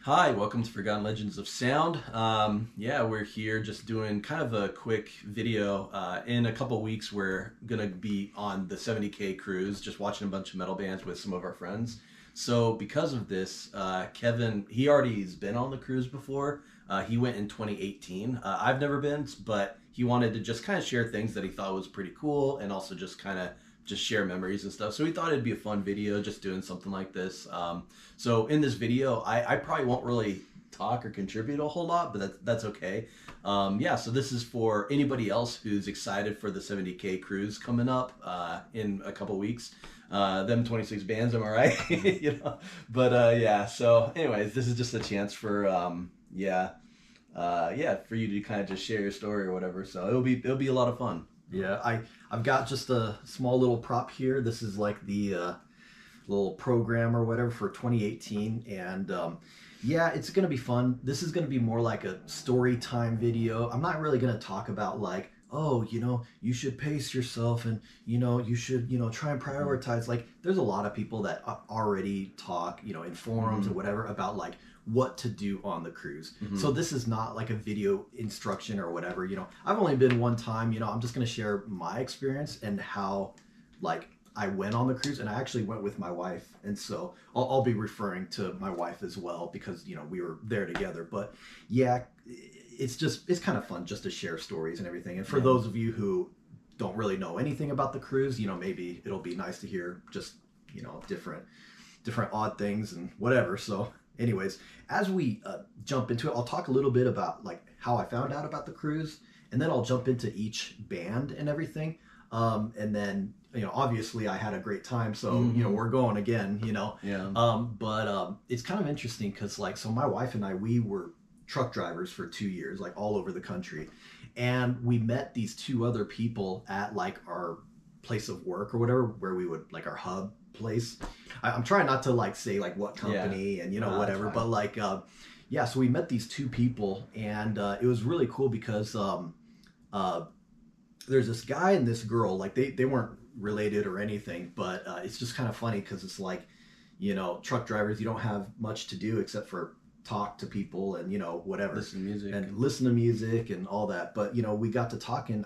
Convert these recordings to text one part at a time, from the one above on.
Hi, welcome to Forgotten Legends of Sound. Yeah, we're here just doing kind of a quick video. In a couple weeks, we're going to be on the 70K cruise, just watching a bunch of metal bands with some of our friends. So because of this, Kevin, he already has been on the cruise before. He went in 2018. I've never been, but he wanted to just kind of share things that he thought was pretty cool and also just kind of just share memories and stuff. So we thought it'd be a fun video just doing something like this. So in this video, I probably won't really talk or contribute a whole lot, but that's okay. Yeah, so this is for anybody else who's excited for the 70K cruise coming up in a couple weeks. Them 26 bands, am I right? You know, but yeah. So anyways, this is just a chance for yeah, for you to kind of just share your story or whatever. So it'll be a lot of fun. Yeah, I've got just a small little prop here. This is like the little program or whatever for 2018, and yeah, it's gonna be fun. This is gonna be more like a story time video. I'm not really gonna talk about like, oh, you know, you should pace yourself and you should try and prioritize. Like, there's a lot of people that already talk in forums or whatever about like what to do on the cruise. So this is not like a video instruction or whatever. I've only been one time. I'm just going to share my experience and how like I went on the cruise, and I actually went with my wife, and so I'll be referring to my wife as well because we were there together. But yeah, it's kind of fun just to share stories and everything. And for those of you who don't really know anything about the cruise, maybe it'll be nice to hear just different odd things and whatever. So anyways, as we jump into it, I'll talk a little bit about like how I found out about the cruise, and then I'll jump into each band and everything. And then, obviously I had a great time, so, we're going again, but it's kind of interesting because like, so my wife and I, we were truck drivers for 2 years, like all over the country. And we met these two other people at like our place of work or whatever, where we would like our hub place. I'm trying not to like say like what company and whatever, but like yeah, so we met these two people, and it was really cool because there's this guy and this girl, like they weren't related or anything, but it's just kind of funny because it's like, truck drivers, you don't have much to do except for talk to people and whatever, listen to music and all that. But we got to talking.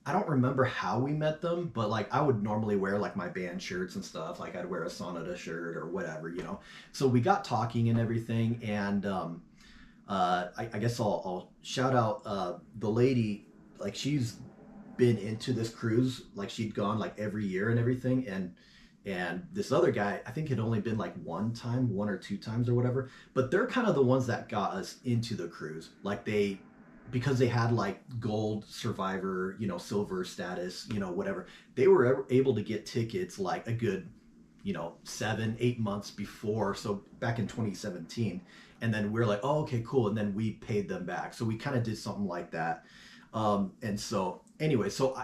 I don't remember how we met them, but like I would normally wear like my band shirts and stuff. Like I'd wear a Sonata shirt or whatever, So we got talking and everything, and I guess I'll shout out the lady. Like, she's been into this cruise, like she'd gone like every year and everything, and this other guy, I think, had only been like one or two times or whatever. But they're kind of the ones that got us into the cruise. Like because they had like gold survivor, silver status, whatever, they were able to get tickets like a good 7-8 months before, so back in 2017. And then we're like, oh, okay, cool. And then we paid them back, so we kind of did something like that. And so anyway, so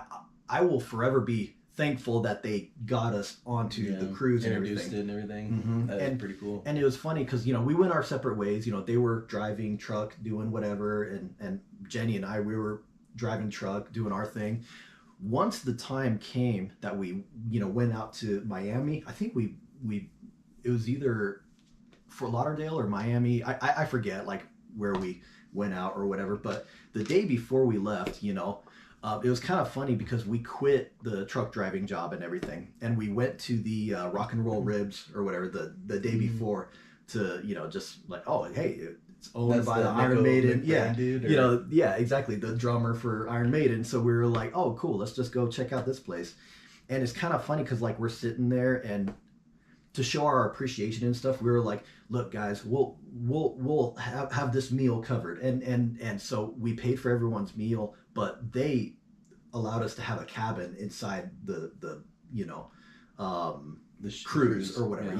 I will forever be thankful that they got us onto the cruise and introduced everything. it and everything. That was pretty cool. And it was funny because we went our separate ways. They were driving truck, doing whatever, and Jenny and I, we were driving truck, doing our thing. Once the time came that we went out to Miami, I think it was either Fort Lauderdale or Miami. I forget like where we went out or whatever. But the day before we left, it was kind of funny because we quit the truck driving job and everything, and we went to the Rock and Roll Ribs or whatever the day before to just like, oh, hey, it's owned by the Iron Maiden, dude, yeah, exactly, the drummer for Iron Maiden. So we were like, oh, cool, let's just go check out this place. And it's kind of funny because like we're sitting there, and to show our appreciation and stuff, we were like, look guys, we'll have this meal covered, and so we paid for everyone's meal, but they allowed us to have a cabin inside the cruise or whatever.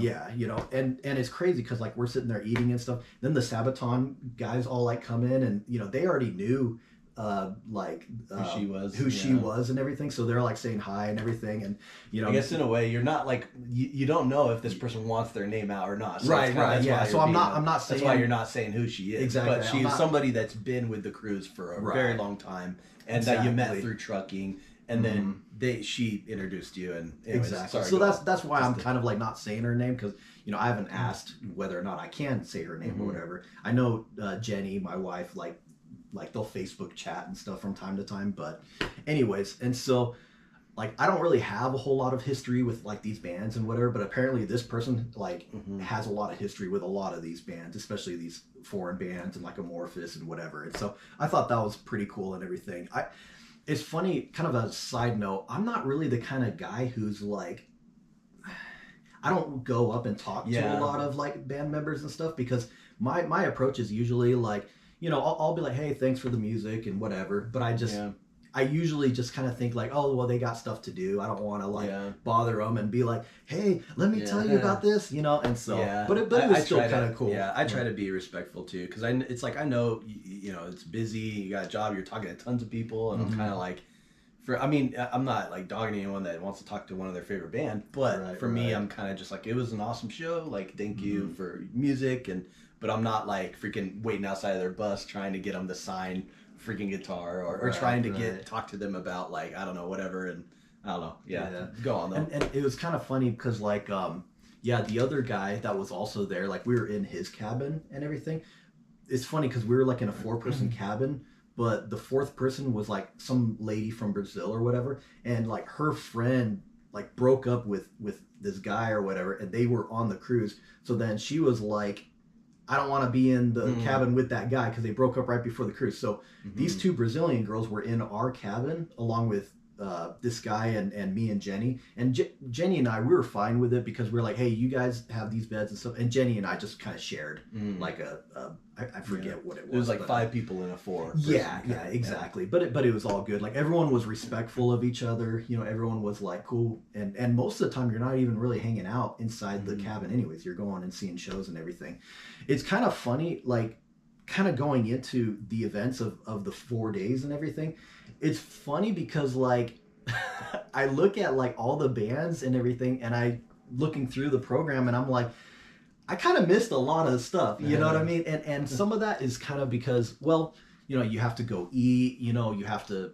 And it's crazy because like we're sitting there eating and stuff, then the Sabaton guys all like come in, and they already knew who she was and everything, so they're like saying hi and everything. And I guess in a way you're not like, you don't know if this person wants their name out or not, so right, yeah. So I'm not saying, that's why you're not saying who she is, exactly, but she's somebody that's been with the cruise for a very long time, and that you met through trucking. and then she introduced you, and anyways, exactly. sorry, So go that's on. why I'm Just kind of like not saying her name, because I haven't asked whether or not I can say her name or whatever. I know Jenny, my wife, like they'll Facebook chat and stuff from time to time, but anyways, and so like I don't really have a whole lot of history with like these bands and whatever, but apparently this person like has a lot of history with a lot of these bands, especially these foreign bands and like Amorphous and whatever. And so I thought that was pretty cool and everything. It's funny, kind of a side note, I'm not really the kind of guy who's like, I don't go up and talk to a lot of like band members and stuff, because my approach is usually like, I'll be like, hey, thanks for the music and whatever, but I usually just kind of think like, oh, well, they got stuff to do. I don't want to like bother them and be like, hey, let me tell you about this, and so, but it was still kind of cool. Yeah, I try to be respectful too, because it's like I know it's busy. You got a job. You're talking to tons of people, and I'm kind of like, I'm not like dogging anyone that wants to talk to one of their favorite band, but for me, I'm kind of just like, it was an awesome show. Like, thank you for music, but I'm not like freaking waiting outside of their bus trying to get them to sign freaking guitar or trying to talk to them about like, I don't know, whatever. And I don't know. Yeah. Go on though. And it was kind of funny because like, the other guy that was also there, like we were in his cabin and everything. It's funny because we were like in a 4-person cabin, but the 4th person was like some lady from Brazil or whatever. And like her friend like broke up with this guy or whatever, and they were on the cruise. So then she was like, I don't want to be in the cabin with that guy, because they broke up right before the cruise. So these 2 Brazilian girls were in our cabin along with this guy and me and Jenny. And Jenny and I, we were fine with it because we're like, hey, you guys have these beds and stuff. And Jenny and I just kind of shared like I forget what it was. It was like 5 people in a 4. Yeah, exactly. But it was all good. Like everyone was respectful of each other. Everyone was like cool. And most of the time you're not even really hanging out inside the cabin anyways. You're going and seeing shows and everything. It's kind of funny, like kind of going into the events of the 4 days and everything. It's funny because like I look at like all the bands and everything, and I looking through the program, and I'm like, I kind of missed a lot of stuff, you know what I mean? And some of that is kind of because, well, you have to go eat, you have to,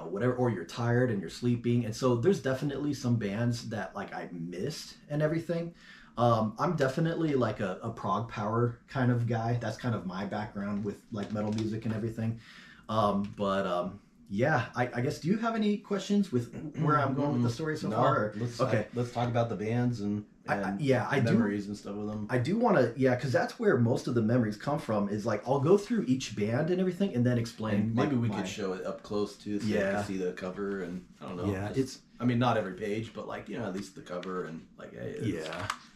whatever, or you're tired and you're sleeping. And so there's definitely some bands that like I missed and everything. I'm definitely like a prog power kind of guy. That's kind of my background with like metal music and everything. Yeah, I guess, do you have any questions with where I'm going with the story so far? Let's talk about the bands and memories and stuff with them. I do want to, because that's where most of the memories come from, is like, I'll go through each band and everything and then explain. And maybe we could show it up close too, so you can see the cover, and I don't know. Yeah, not every page, but like, at least the cover, and like,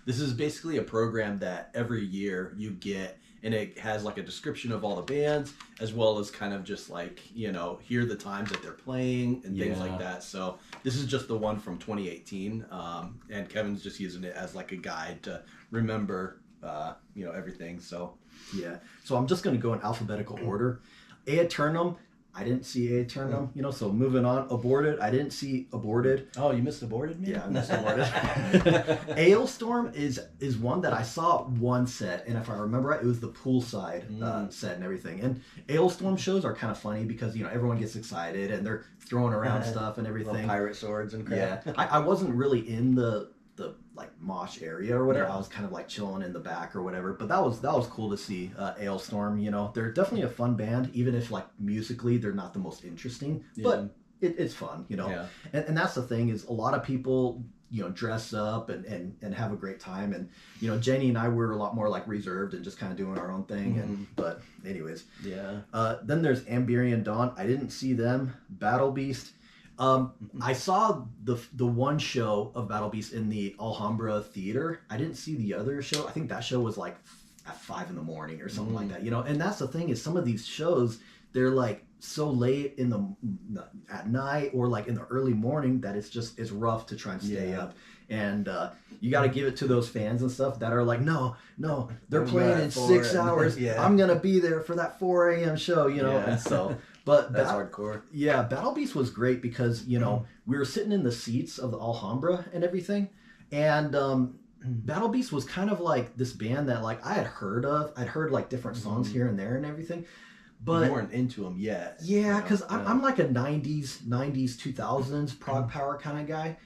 this is basically a program that every year you get, and it has like a description of all the bands, as well as kind of just like, here are the times that they're playing and things like that. So this is just the one from 2018, and Kevin's just using it as like a guide to remember, everything. So so I'm just going to go in alphabetical order. Aeternum, I didn't see Aeternum, so moving on. Aborted, I didn't see Aborted. Oh, you missed Aborted, man? Yeah, I missed Aborted. Ailstorm is one that I saw one set, and if I remember right, it was the poolside set and everything. And Ailstorm shows are kind of funny because, everyone gets excited and they're throwing around stuff and everything. Little pirate swords and crap. Yeah, I wasn't really in the like mosh area or whatever. I was kind of like chilling in the back or whatever, but that was cool to see. Ailstorm, they're definitely a fun band, even if like musically they're not the most interesting, but it's fun, and that's the thing, is a lot of people dress up and have a great time, and Jenny and I were a lot more like reserved and just kind of doing our own thing. But anyways, then there's Amberian Dawn. I didn't see them. Battle Beast, I saw the one show of Battle Beast in the Alhambra Theater. I didn't see the other show. I think that show was like at 5 in the morning or something like that, and that's the thing, is some of these shows, they're like so late at night or like in the early morning that it's rough to try and stay up. And you got to give it to those fans and stuff that are like, no, they're playing in 6 hours. I'm gonna be there for that 4 a.m. show, and so. But that's hardcore. Yeah, Battle Beast was great because we were sitting in the seats of the Alhambra and everything, and Battle Beast was kind of like this band that like I had heard of. I'd heard like different songs here and there and everything, but you weren't into them yet. Yeah, because I'm like a 90s 2000s prog power kind of guy.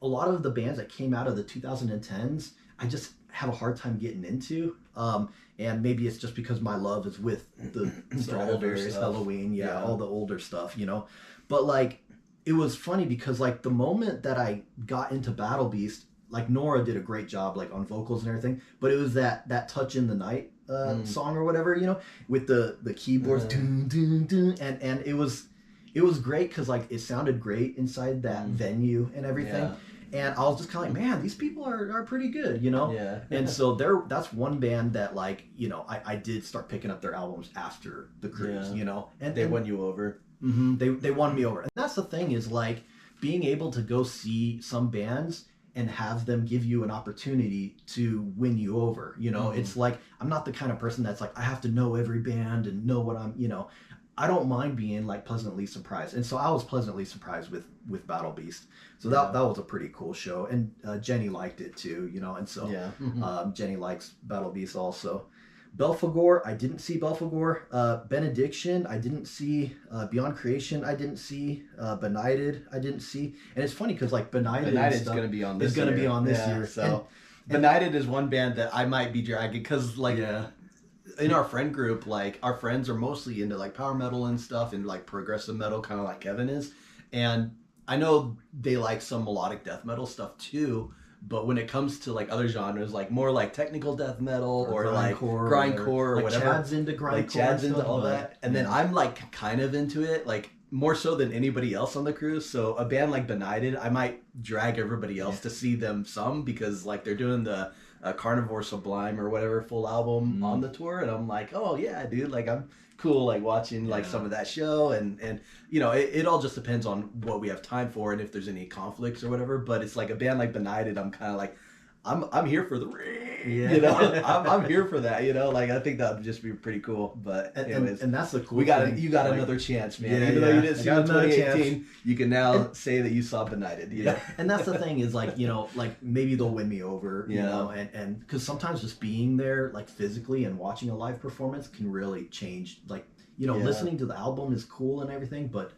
A lot of the bands that came out of the 2010s, I just have a hard time getting into. And maybe it's just because my love is with the Stradivarius, Halloween, all the older stuff, But like, it was funny because like the moment that I got into Battle Beast, like Nora did a great job like on vocals and everything, but it was that Touch in the Night song or whatever, with the keyboards, dun, dun, dun, and it was great because like it sounded great inside that venue and everything. Yeah. And I was just kind of like, man, these people are pretty good, Yeah. And so that's one band that like, I did start picking up their albums after the cruise, And they won you over. Mm-hmm, they won me over. And that's the thing is like being able to go see some bands and have them give you an opportunity to win you over. It's like, I'm not the kind of person that's like, I have to know every band and know what I don't mind being like pleasantly surprised. And so I was pleasantly surprised with Battle Beast. So that was a pretty cool show. And Jenny liked it too, and so Jenny likes Battle Beast also. Belphegor, I didn't see Belphegor. Benediction, I didn't see. Beyond Creation, I didn't see. Benighted, I didn't see. And it's funny because like Benighted is going to be on this year. It's going to be on this year. So Benighted is one band that I might be dragging because like in our friend group, like our friends are mostly into like power metal and stuff and like progressive metal, kind of like Kevin is. And I know they like some melodic death metal stuff too. But when it comes to like other genres, like more like technical death metal or like grindcore or like whatever, Chad's into grindcore, like Chad's into all that, and then I'm like kind of into it, like more so than anybody else on the cruise. So a band like Benighted, I might drag everybody else to see them some because like they're doing the Carnivore Sublime or whatever full album on the tour, and I'm like, oh yeah, dude, like I'm cool like watching like some of that show and it all just depends on what we have time for and if there's any conflicts or whatever. But it's like a band like Benighted, I'm kind of like I'm here for the ring, I'm here for that, like I think that would just be pretty cool. But anyways, and that's the cool thing. You got like, another chance, man. Even though you didn't see it in 2018, you can now say that you saw Benighted. And that's the thing is like like maybe they'll win me over, and because sometimes just being there like physically and watching a live performance can really change. Like listening to the album is cool and everything, but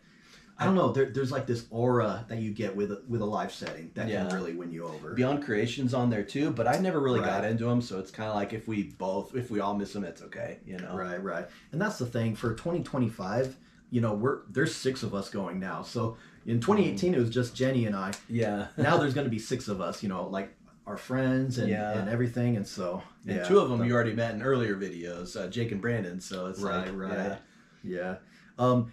I don't know. There's like this aura that you get with a live setting that can really win you over. Beyond Creation's on there too, but I never really got into them, so it's kind of like if we all miss them, it's okay, Right. And that's the thing for 2025. There's 6 of us going now. So in 2018 it was just Jenny and I. Yeah. Now there's going to be 6 of us. Like our friends and everything, and so and 2 of them you already met in earlier videos, Jake and Brandon. So it's right. Yeah.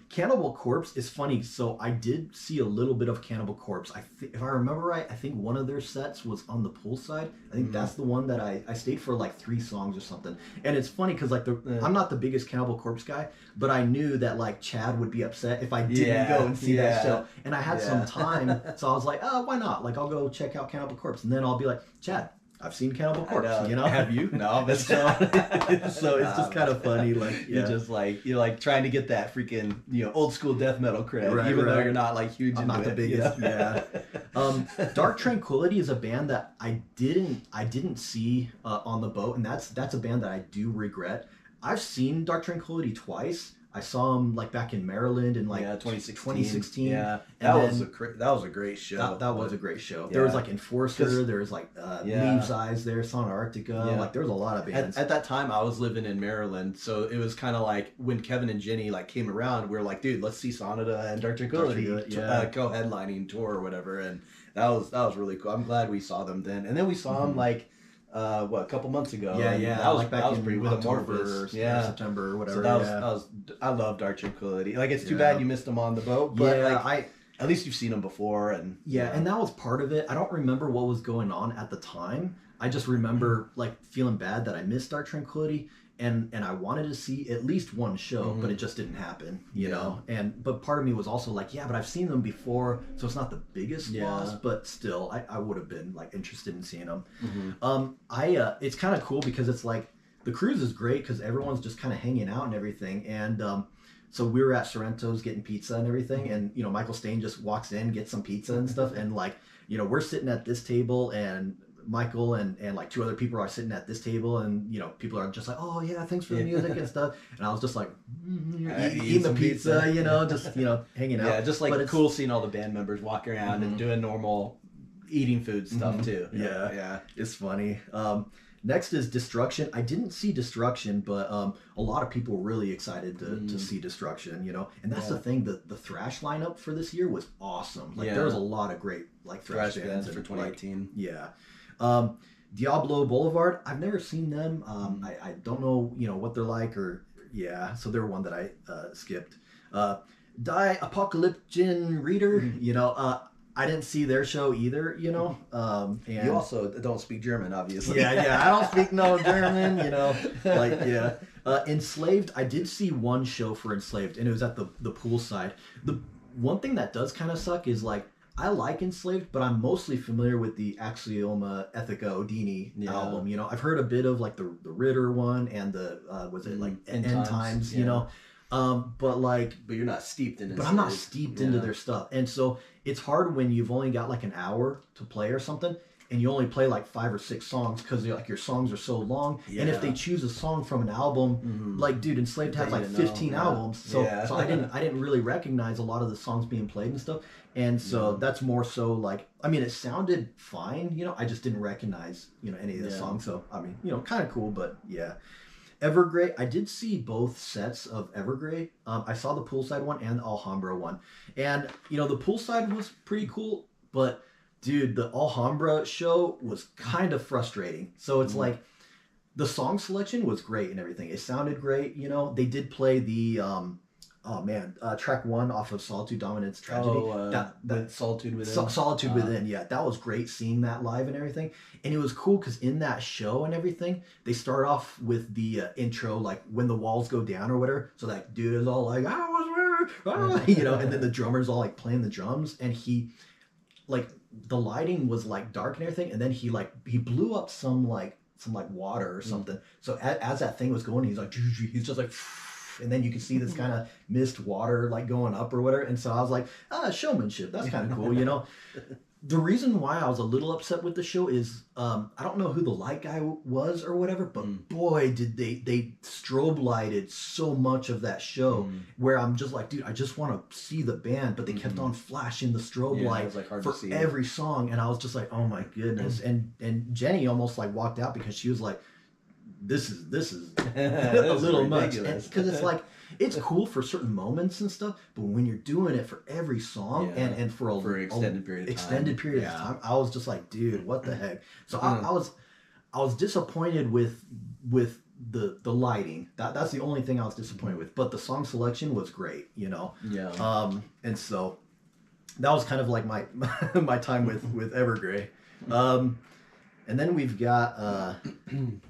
Cannibal Corpse is funny. So I did see a little bit of Cannibal Corpse. If I remember right, I think one of their sets was on the poolside. I think that's the one that I stayed for like 3 songs or something. And it's funny because like I'm not the biggest Cannibal Corpse guy, but I knew that like Chad would be upset if I didn't go and see that show. And I had some time, so I was like, oh, why not? Like I'll go check out Cannibal Corpse, and then I'll be like, Chad, I've seen Cannibal Corpse, Have you? No, but so it's just kind of funny. Like you're just like trying to get that freaking old school death metal cred, even though you're not like huge. I'm not the biggest. Dark Tranquility is a band that I didn't see on the boat, and that's a band that I do regret. I've seen Dark Tranquility twice. I saw them like back in Maryland in like 2016. Yeah, that was a great show. That was a great show. There was like Enforcer. There was like Leaves Eyes there, Son Arctica. Like there was a lot of bands. At that time, I was living in Maryland, so it was kind of like when Kevin and Jenny like came around, we were like, dude, let's see Sonata and Dark Tranquility co-headlining tour or whatever, and that was really cool. I'm glad we saw them then, and then we saw them like. A couple months ago. That was back in pretty with October or September or whatever. So I love Dark Tranquility. Like it's too bad you missed them on the boat, but at least you've seen them before, and and that was part of it. I don't remember what was going on at the time. I just remember like feeling bad that I missed Dark Tranquility, and I wanted to see at least one show, but it just didn't happen, you know. But part of me was also like, but I've seen them before, so it's not the biggest loss, but still, I would have been like interested in seeing them. It's kind of cool because it's like the cruise is great because everyone's just kind of hanging out and everything, and so we were at Sorrento's getting pizza and everything, and Michael Stain just walks in, gets some pizza and stuff, and like we're sitting at this table and Michael and like 2 other people are sitting at this table, and people are just like, oh yeah, thanks for the music and stuff. And I was just like, eating the pizza, just hanging out. Yeah, just like but cool seeing all the band members walking around and doing normal eating food stuff too. Yeah, it's funny. Next is Destruction. I didn't see Destruction, but a lot of people were really excited to see Destruction, And that's the thing, the thrash lineup for this year was awesome. Like there was a lot of great like thrash bands for 2018. Diablo Boulevard, I've never seen them. I don't know, what they're like so they're one that I skipped. Die Apocalyptian Reader, I didn't see their show either, and you also don't speak German, obviously. I don't speak no German, Enslaved, I did see one show for Enslaved, and it was at the poolside. The one thing that does kind of suck is like, I like Enslaved, but I'm mostly familiar with the Axioma Ethica Odini album. I've heard a bit of like the Ritter one and the was it like End Times, but you're not steeped in it. But I'm not steeped into their stuff, and so it's hard when you've only got like an hour to play or something, and you only play like 5 or 6 songs because like your songs are so long. And if they choose a song from an album, like dude, Enslaved has like 15 albums, so I didn't really recognize a lot of the songs being played and stuff, and so that's more so like, I mean, it sounded fine, I just didn't recognize any of the songs, so I mean, kind of cool, but yeah. Evergrey, I did see both sets of Evergrey. I saw the poolside one and the Alhambra one. And, the poolside was pretty cool, but, dude, the Alhambra show was kind of frustrating. So it's like, the song selection was great and everything. It sounded great, They did play the, track 1 off of Solitude, Dominance, Tragedy. That Solitude Within. Solitude Within, yeah. That was great seeing that live and everything. And it was cool because in that show and everything, they start off with the intro, like When the Walls Go Down or whatever. So that dude is all like, and then the drummer's all like playing the drums. And he, like, the lighting was like dark and everything. And then he blew up some water or something. So as that thing was going, he's just like, and then you can see this kind of mist water like going up or whatever. And so I was like, showmanship. That's kind of cool, The reason why I was a little upset with the show is I don't know who the light guy was or whatever, but boy, did they strobe lighted so much of that show where I'm just like, dude, I just want to see the band, but they kept on flashing the strobe light for every song, and I was just like, oh my goodness. And Jenny almost like walked out because she was like, this is a little much, because it's like, it's cool for certain moments and stuff, but when you're doing it for every song and for an extended period of time, I was just like, dude, what the heck? So I was disappointed with the lighting. That's the only thing I was disappointed with, but the song selection was great, and so that was kind of like my my time with Evergrey. And then we've got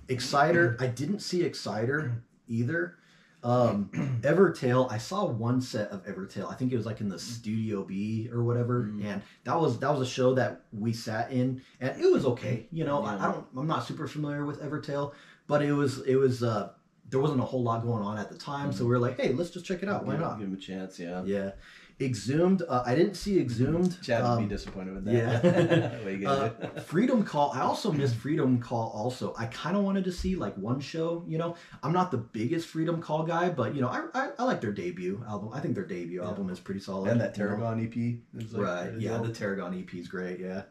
Exciter. I didn't see Exciter either. Evertale, I saw one set of Evertale. I think it was like in the Studio B or whatever, and that was a show that we sat in, and it was okay. I'm not super familiar with Evertale, but it was there wasn't a whole lot going on at the time, so we were like, hey, let's just check it out. Why not? Give him a chance, yeah. Yeah. Exhumed, I didn't see Exhumed. Chad would be disappointed with that. Yeah. Freedom Call, I also missed Freedom Call also. I kind of wanted to see like one show, I'm not the biggest Freedom Call guy, but I like their debut album. I think their debut album is pretty solid. And that Tarragon EP. Right, yeah, the Tarragon EP is great, yeah.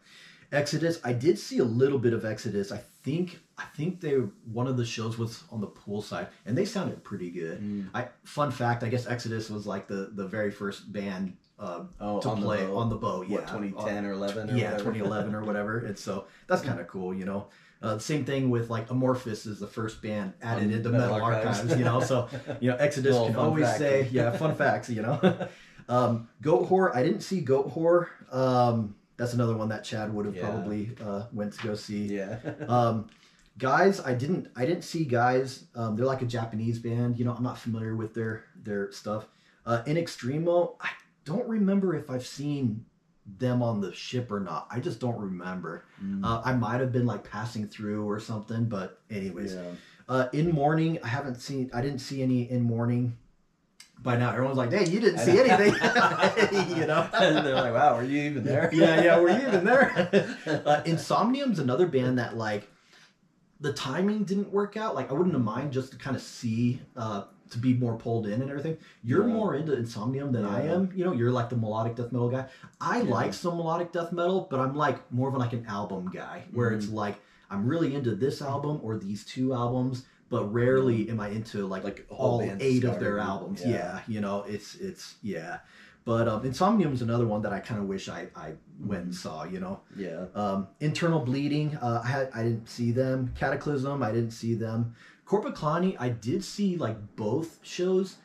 Exodus, I did see a little bit of Exodus. I think one of the shows was on the poolside, and they sounded pretty good. Fun fact, I guess Exodus was like the very first band to play on the boat. What, 2010 or 11 or whatever? 2011 or whatever. And so that's kind of cool, same thing with like Amorphous is the first band added into Metal Archives, so Exodus can always say, fun facts, Goat Whore, I didn't see Goat Whore. That's another one that Chad would have probably went to go see. Yeah. Guys, I didn't see Guys. They're like a Japanese band. I'm not familiar with their stuff. In Extremo, I don't remember if I've seen them on the ship or not. I just don't remember. I might have been like passing through or something, but anyways. In Mourning, I didn't see any In Mourning. by now everyone's like, "Hey, you didn't see anything," you know. And they're like, "Wow, were you even there?" Yeah, were you even there? Insomnium's another band that like the timing didn't work out. Like I wouldn't have mind just to kind of see to be more pulled in and everything. You're more into Insomnium than I am. You know, you're like the melodic death metal guy. I like some melodic death metal, but I'm like more of like an album guy where it's like I'm really into this album or these two albums, but rarely am I into like all 8 of their albums. Yeah, you know, it's yeah. But Insomnium's another one that I kind of wish I went and saw, you know. Yeah. Internal Bleeding, I didn't see them. Cataclysm, I didn't see them. Corpiclani, I did see like both shows,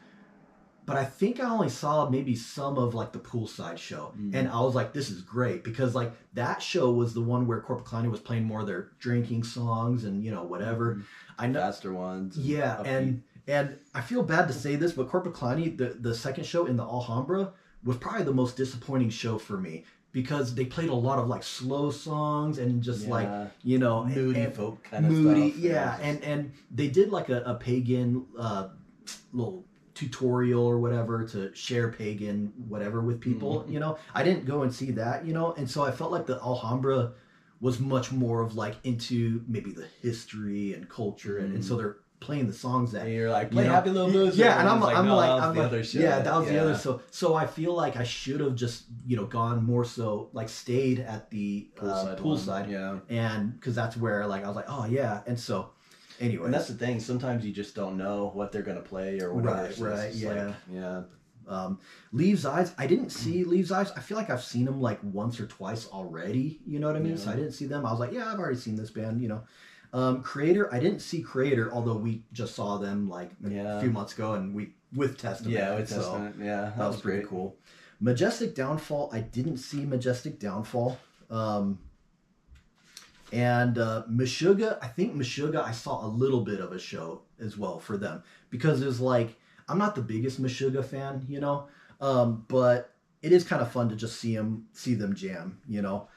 but I think I only saw maybe some of like the poolside show. And I was like, this is great because like that show was the one where Corpiclani was playing more of their drinking songs and, you know, whatever. I know Faster ones. Yeah, upbeat. and I feel bad to say this, but Corpiclani, the second show in the Alhambra was probably the most disappointing show for me because they played a lot of like slow songs and just like, you know, moody folk kind of stuff. Yeah, and they did like a pagan little tutorial or whatever to share pagan whatever with people, you know. I didn't go and see that, you know, and so I felt like the Alhambra was much more of like into maybe the history and culture and so they're playing the songs that and you're like, play Happy Little Loser. Yeah, and I'm like, yeah, that was the other. So I feel like I should have just, you know, gone more so like stayed at the poolside. Yeah. And because that's where like I was like, oh yeah. And so anyway. And that's the thing. Sometimes you just don't know what they're going to play or whatever. Right. Yeah. Like, yeah. Leaves Eyes. I didn't see Leaves Eyes. I feel like I've seen them like once or twice already. You know what I mean? So I didn't see them. I was like, yeah, I've already seen this band, you know. Creator, I didn't see Creator, although we just saw them like a few months ago and with Testament. Yeah, with Testament. Yeah, that was pretty cool. Majestic Downfall, I didn't see Majestic Downfall. And Meshuggah, I think Meshuggah, I saw a little bit of a show as well for them because it was like, I'm not the biggest Meshuggah fan, you know, but it is kind of fun to just see them jam, you know.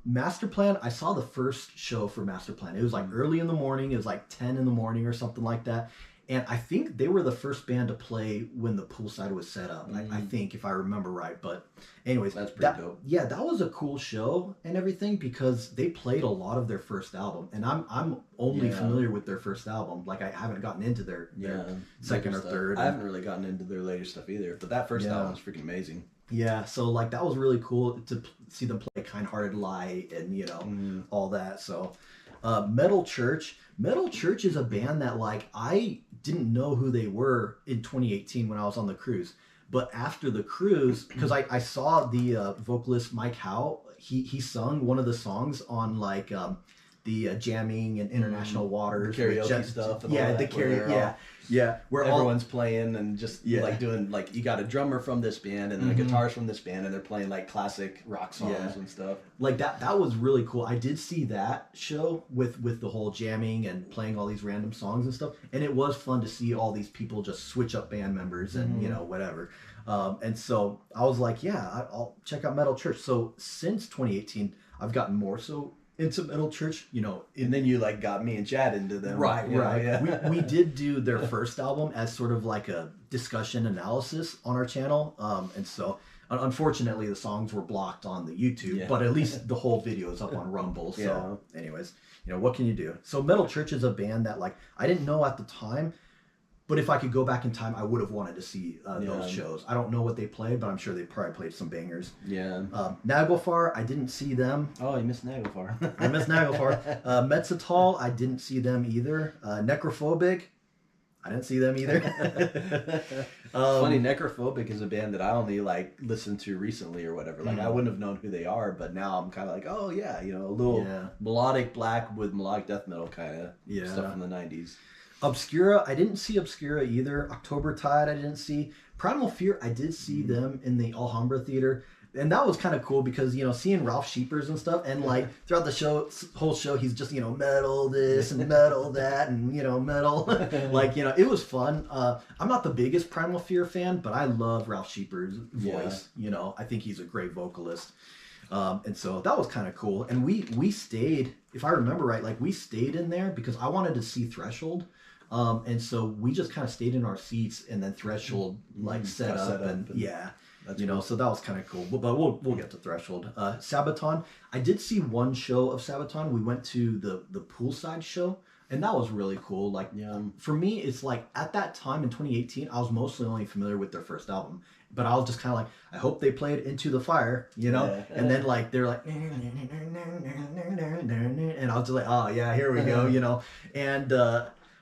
Master Plan, I saw the first show for Master Plan. It was like early in the morning. It was like 10 in the morning or something like that. And I think they were the first band to play when the poolside was set up. I think, if I remember right. But anyways, that's pretty dope. Yeah, that was a cool show and everything because they played a lot of their first album. And I'm only familiar with their first album. Like I haven't gotten into their second or third. I haven't really gotten into their later stuff either. But that first album was freaking amazing. Yeah, so like that was really cool to see them play Kind-Hearted Light and, you know, all that. So Metal Church is a band that like I didn't know who they were in 2018 when I was on the cruise. But after the cruise, because I saw the vocalist Mike Howe, he sung one of the songs on like the jamming and international waters, the karaoke stuff. And yeah, all the that, karaoke. Yeah, where everyone's playing and just like doing like you got a drummer from this band and then a guitarist from this band and they're playing like classic rock songs and stuff. Like that was really cool. I did see that show with the whole jamming and playing all these random songs and stuff, and it was fun to see all these people just switch up band members and you know whatever. And so I was like, yeah, I'll check out Metal Church. So since 2018, I've gotten more so into Metal Church, you know. And then you like got me and Chad into them. Right. Yeah. We did do their first album as sort of like a discussion analysis on our channel. And so unfortunately the songs were blocked on the YouTube, but at least the whole video is up on Rumble. So anyways, you know, what can you do? So Metal Church is a band that like I didn't know at the time, but if I could go back in time, I would have wanted to see those shows. I don't know what they played, but I'm sure they probably played some bangers. Yeah. Naglfar, I didn't see them. Oh, you missed Naglfar. I missed Naglfar. Metzatal, I didn't see them either. Necrophobic, I didn't see them either. Funny, Necrophobic is a band that I only like listened to recently or whatever. Like I wouldn't have known who they are, but now I'm kind of like, oh yeah, you know, a little melodic black with melodic death metal kind of stuff from the 90s. Obscura, I didn't see Obscura either. October Tide, I didn't see. Primal Fear, I did see them in the Alhambra Theater. And that was kind of cool because, you know, seeing Ralph Sheepers and stuff, and like throughout the whole show, he's just, you know, metal this and metal that and, you know, metal. Like, you know, it was fun. I'm not the biggest Primal Fear fan, but I love Ralph Sheepers' voice. You know, I think he's a great vocalist. And so that was kind of cool. And we stayed, if I remember right, like we stayed in there because I wanted to see Threshold. And so we just kind of stayed in our seats, and then Threshold like set up and yeah. That's cool. So that was kind of cool. But we'll get to Threshold. Sabaton, I did see one show of Sabaton. We went to the poolside show, and that was really cool. Like for me, it's like at that time in 2018, I was mostly only familiar with their first album. But I was just kind of like, I hope they played Into the Fire, and then like they're like, and I was just like, oh yeah, here we go, and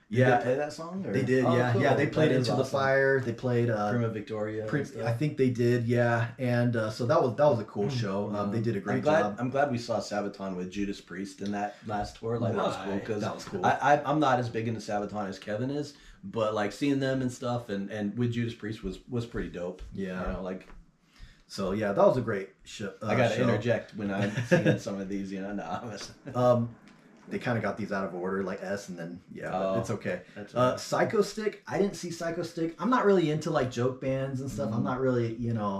Did they play that song? Or? They did, yeah. Cool. Yeah, they played Into the Fire. They played Prima Victoria. I think they did, yeah. And so that was a cool show. They did a great job. I'm glad we saw Sabaton with Judas Priest in that last tour. Like that was cool because that was cool. I'm not as big into Sabaton as Kevin is, but like seeing them and stuff and with Judas Priest was pretty dope. Yeah, So yeah, that was a great show. I got to interject when I'm seeing some of these. They kind of got these out of order, like S, and then but it's okay. Right. Psycho Stick, I didn't see Psycho Stick. I'm not really into like joke bands and stuff. I'm not really,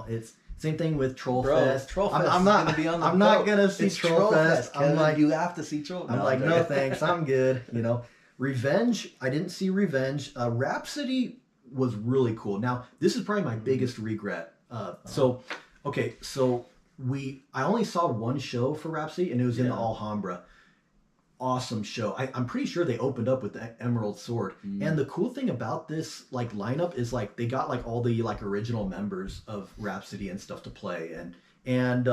it's same thing with Troll Fest. Troll Fest. I'm not gonna be on the I'm not gonna see Troll Fest. I'm like, you have to see Troll. I'm like, no thanks, I'm good. Revenge, I didn't see Revenge. Rhapsody was really cool. Now this is probably my biggest regret. So I only saw one show for Rhapsody, and it was in the Alhambra. Awesome show. I'm pretty sure they opened up with the Emerald Sword. And the cool thing about this like lineup is like they got like all the like original members of Rhapsody and stuff to play, and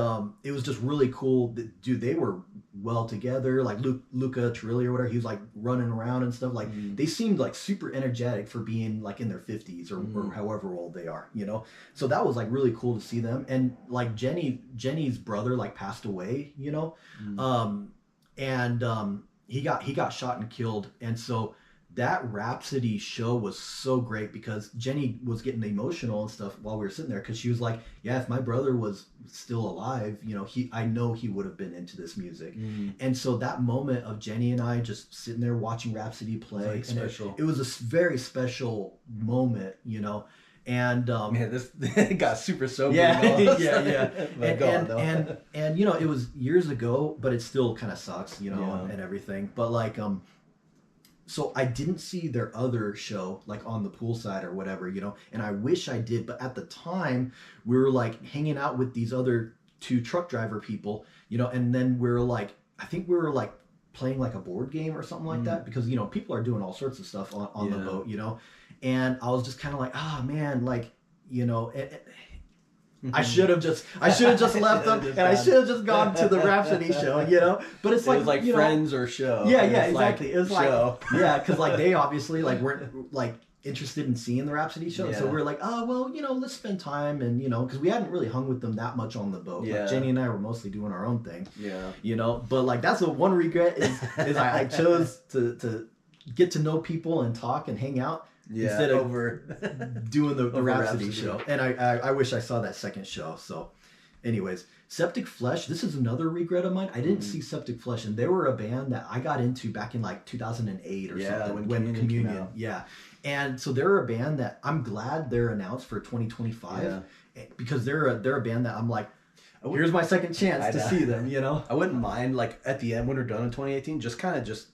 it was just really cool. Dude, they were well together. Like Luca Turilli or whatever, he was like running around and stuff. Like they seemed like super energetic for being like in their 50s or however old they are, So that was like really cool to see them. And like Jenny's brother like passed away, and he got shot and killed, and so that Rhapsody show was so great because Jenny was getting emotional and stuff while we were sitting there because she was like, yeah, if my brother was still alive, I know he would have been into this music. And so that moment of Jenny and I just sitting there watching Rhapsody play, it was special. It was a very special moment, And man, this it got super sober. Yeah. And it was years ago, but it still kind of sucks, and everything. But like, so I didn't see their other show like on the poolside or whatever, and I wish I did. But at the time, we were like hanging out with these other two truck driver people, and then I think we were like playing like a board game or something like that because people are doing all sorts of stuff on the boat, and I was just kind of like, man, like, I should have just left them and I should have just gone to the Rhapsody show, But it's like, it was like Friends or show. Yeah, exactly. It was like show. Yeah, because like they obviously like weren't like interested in seeing the Rhapsody show, so we're like, oh well, let's spend time and because we hadn't really hung with them that much on the boat. Like Jenny and I were mostly doing our own thing. But like that's the one regret is I chose to get to know people and talk and hang out. Instead of doing the Rhapsody show. And I wish I saw that second show. So anyways, Septic Flesh, this is another regret of mine. I didn't see Septic Flesh, and they were a band that I got into back in like 2008 or something when Communion. Yeah. And so they're a band that I'm glad they're announced for 2025 because they're a band that I'm like, here's my second chance to see them, I wouldn't mind, like, at the end when we're done in 2018, just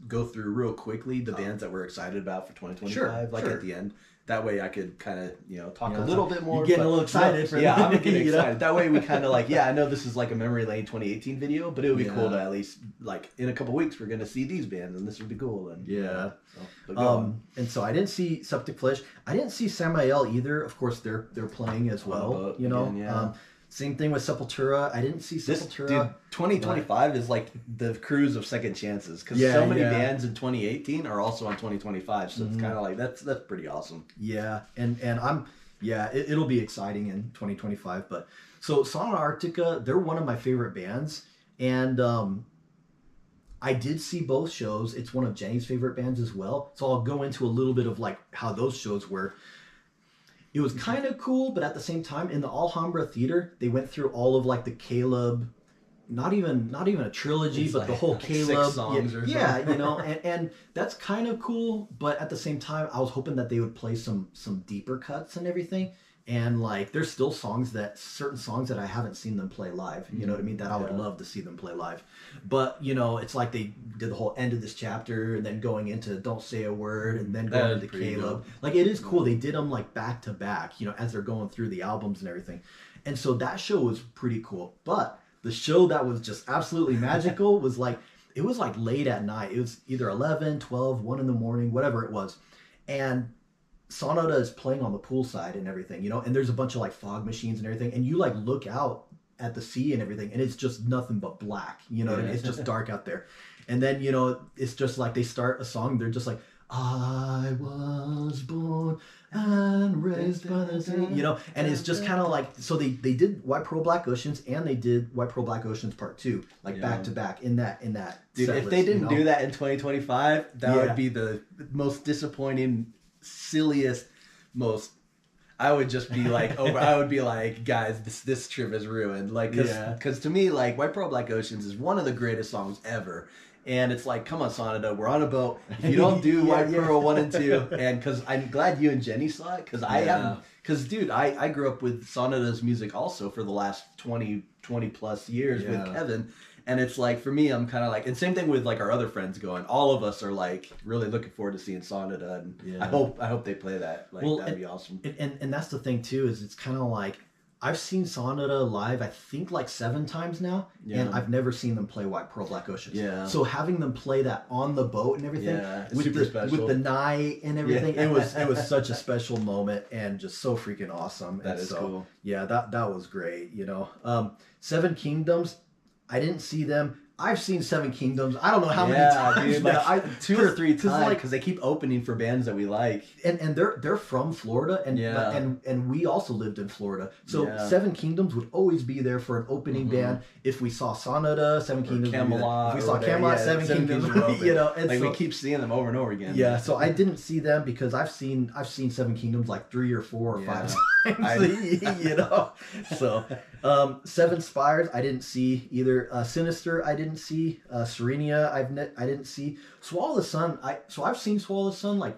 go through real quickly the bands that we're excited about for 2025, at the end. That way I could kind of, talk a little bit more. You're getting a little excited. I'm getting excited. That way we kind of I know this is like a Memory Lane 2018 video, but it would be cool to at least, like, in a couple weeks, we're going to see these bands, and this would be cool. And and so I didn't see Septic Flesh. I didn't see Samael either. Of course, they're playing as well, Same thing with Sepultura. I didn't see Sepultura. Dude, 2025 is like the cruise of second chances because so many bands in 2018 are also on 2025. So it's kind of like that's pretty awesome. Yeah, and it'll be exciting in 2025. But so Sauna Arctica, they're one of my favorite bands, and I did see both shows. It's one of Jenny's favorite bands as well. So I'll go into a little bit of like how those shows were. It was kind of cool, but at the same time, in the Alhambra Theater, they went through all of like the Caleb, not even a trilogy, it's but the whole Caleb. 6 songs or something. And that's kind of cool. But at the same time, I was hoping that they would play some deeper cuts and everything. And like, there's still certain songs that I haven't seen them play live. You know what I mean? That I would love to see them play live. But you know, it's like they did the whole end of this chapter, and then going into Don't Say a Word, and then going into Caleb. Cool. Like, it is cool. They did them like back to back, you know, as they're going through the albums and everything. And so that show was pretty cool. But the show that was just absolutely magical was like, it was like late at night. It was either 11, 12, 1 in the morning, whatever it was. And Sonoda is playing on the poolside and everything, you know, and there's a bunch of like fog machines and everything. And you like look out at the sea and everything, and it's just nothing but black, you know what I mean? It's just dark out there. And then, you know, it's just like they start a song. They're just like, I was born and raised by the sea, you know, and it's just kind of like, so they did White Pearl Black Oceans, and they did White Pearl Black Oceans Part 2, like back to back in that dude, if they didn't do that in 2025, that would be the most disappointing, silliest, most, I would just be like, I would be like, guys, this trip is ruined. Like, because to me, like, White Pearl Black Oceans is one of the greatest songs ever. And it's like, come on, Sonoda, we're on a boat. If you don't do White Pearl 1 and 2, and because I'm glad you and Jenny saw it, because I haven't, because dude, I grew up with Sonoda's music also for the last 20 plus years with Kevin. And it's like, for me, I'm kind of like, and same thing with like our other friends going, all of us are like really looking forward to seeing Sonoda, and I hope they play that. Like, that'd be awesome. And that's the thing too, is it's kind of like, I've seen Sonoda live, I think like 7 times now, and I've never seen them play White Pearl Black Oceans. Yeah. So having them play that on the boat and everything, with the night and everything, it was such a special moment and just so freaking awesome. That is cool. Yeah, that was great. You know, Seven Kingdoms, I didn't see them. I've seen Seven Kingdoms. I don't know how many times. Dude, like 2 or 3 times, because they keep opening for bands that we like. And they're from Florida, and we also lived in Florida. So Seven Kingdoms would always be there for an opening band. If we saw Sonoda, Seven Kingdoms, Camelot, if we saw Camelot, Seven Kingdoms, you know, and like, so, we keep seeing them over and over again. Yeah, so I didn't see them because I've seen Seven Kingdoms like 3 or 4 or 5 times. You know, so Seven Spires I didn't see either. Sinister I didn't see. Serenia I didn't see. Swallow the Sun I've seen Swallow the Sun like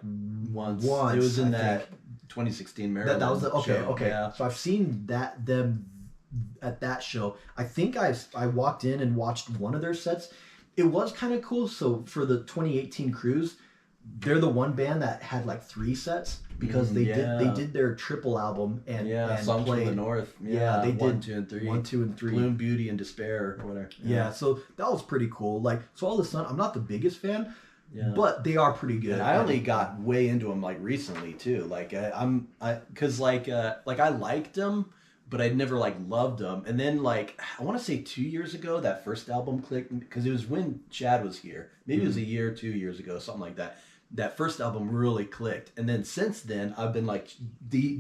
once. It was in that 2016 Maryland. That was okay. Show. Okay. Yeah. So I've seen them at that show. I think I walked in and watched one of their sets. It was kind of cool. So for the 2018 cruise, they're the one band that had like 3 sets, because they did their triple album and Songs played from the North. They did 1, 2, and 3. 1, 2, and 3. Bloom, Beauty, and Despair, or whatever. Yeah, so that was pretty cool. Like, Swallow the Sun, I'm not the biggest fan, but they are pretty good. And I only got way into them like recently too. Like because I liked them, but I'd never like loved them. And then like, I want to say 2 years ago, that first album clicked, because it was when Chad was here. Maybe it was a year or 2 years ago, something like that. That first album really clicked. And then since then, I've been like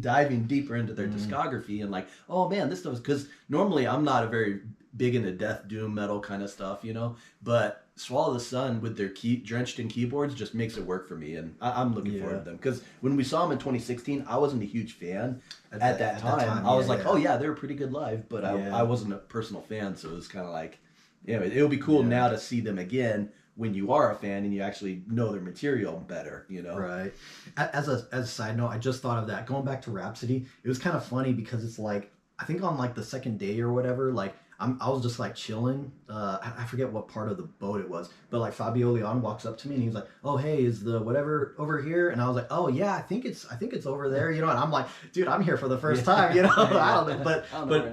diving deeper into their discography, and like, oh man, this stuff is, because normally I'm not a very big into death doom metal kind of stuff, you know, but Swallow the Sun with their drenched in keyboards just makes it work for me, and I'm looking forward to them. Because when we saw them in 2016, I wasn't a huge fan at that time. I was like, oh yeah, they were pretty good live, but I wasn't a personal fan, so it was kind of like, it'll be cool now to see them again when you are a fan and you actually know their material better, you know? Right. As a side note, I just thought of that. Going back to Rhapsody, it was kind of funny because it's like, I think on like the second day or whatever, like I was just like chilling. I forget what part of the boat it was, but like Fabio Leon walks up to me and he's like, "Oh, hey, is the whatever over here?" And I was like, "Oh yeah, I think it's over there," you know. And I'm like, "Dude, I'm here for the first time," you know. I don't know,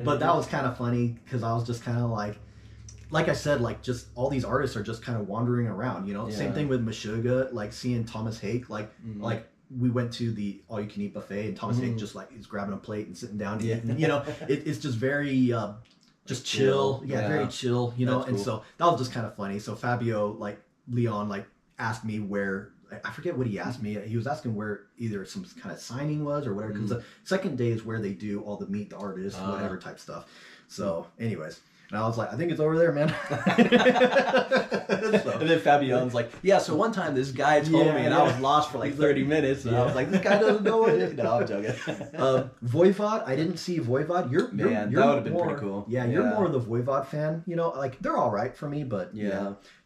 but that was kind of funny because I was just kind of like I said, like just all these artists are just kind of wandering around, you know. Same thing with Meshuggah, like seeing Thomas Hake, like we went to the all you can eat buffet and Thomas Hake just like he's grabbing a plate and sitting down eating, you know. It's just very just chill, very chill, you know. That's and so that was just kind of funny. So Fabio Leon asked me where, I forget what he asked me. He was asking where either some kind of signing was or whatever, because the second day is where they do all the meet the artist, whatever type stuff. So anyways, and I was like, I think it's over there, man. And then Fabio's like, yeah, so one time this guy told me, and I was lost for like 30 minutes, and I was like, this guy doesn't know what it is. No, I'm joking. Voivod, I didn't see Voivod. You're that would have been pretty cool. Yeah, you're more of the Voivod fan. You know, like they're all right for me, but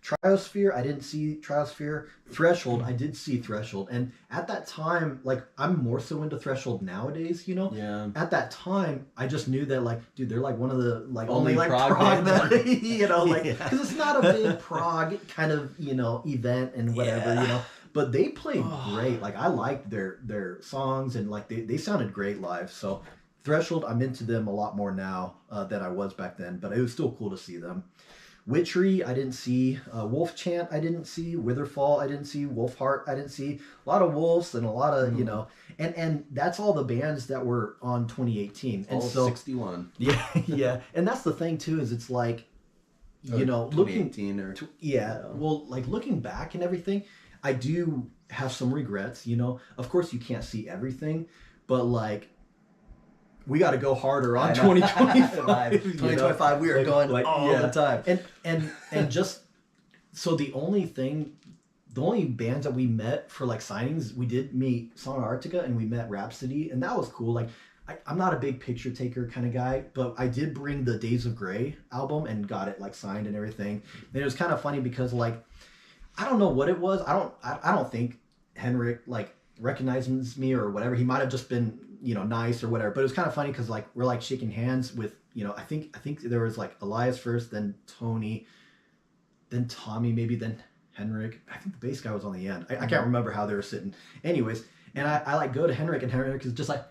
Triosphere, I didn't see Triosphere. Threshold, I did see Threshold. And at that time, like, I'm more so into Threshold nowadays, you know? Yeah. At that time, I just knew that, like, dude, they're like one of the, like, Only like prog that, you know, like, Yeah. because it's not a big prog kind of, you know, event and whatever, you know? But they played great. Like, I liked their songs, and, like, they sounded great live. So Threshold, I'm into them a lot more now than I was back then, but it was still cool to see them. Witchery, I didn't see. Wolf Chant, I didn't see. Witherfall, I didn't see. Wolfheart, I didn't see. A lot of wolves and a lot of, you know, and that's all the bands that were on 2018. And all so 61. Yeah, yeah. And that's the thing too, is it's like, you know, looking, well, like looking back and everything, I do have some regrets, you know. Of course you can't see everything, but like, we got to go harder on 2025. 2025, we are going like, all the time. And just so the only bands that we met for like signings, we did meet Sona Arctica and we met Rhapsody, and that was cool. Like, I'm not a big picture taker kind of guy, but I did bring the Days of Grey album and got it like signed and everything. And it was kind of funny because like, I don't know what it was. I don't think Henrik like recognizes me or whatever. He might have just been, you know, nice or whatever. But it was kind of funny because like we're like shaking hands with, you know, I think there was like Elias first, then Tony, then Tommy, maybe then Henrik. I think the bass guy was on the end. I can't remember how they were sitting. Anyways, and I like go to Henrik, and Henrik is just like,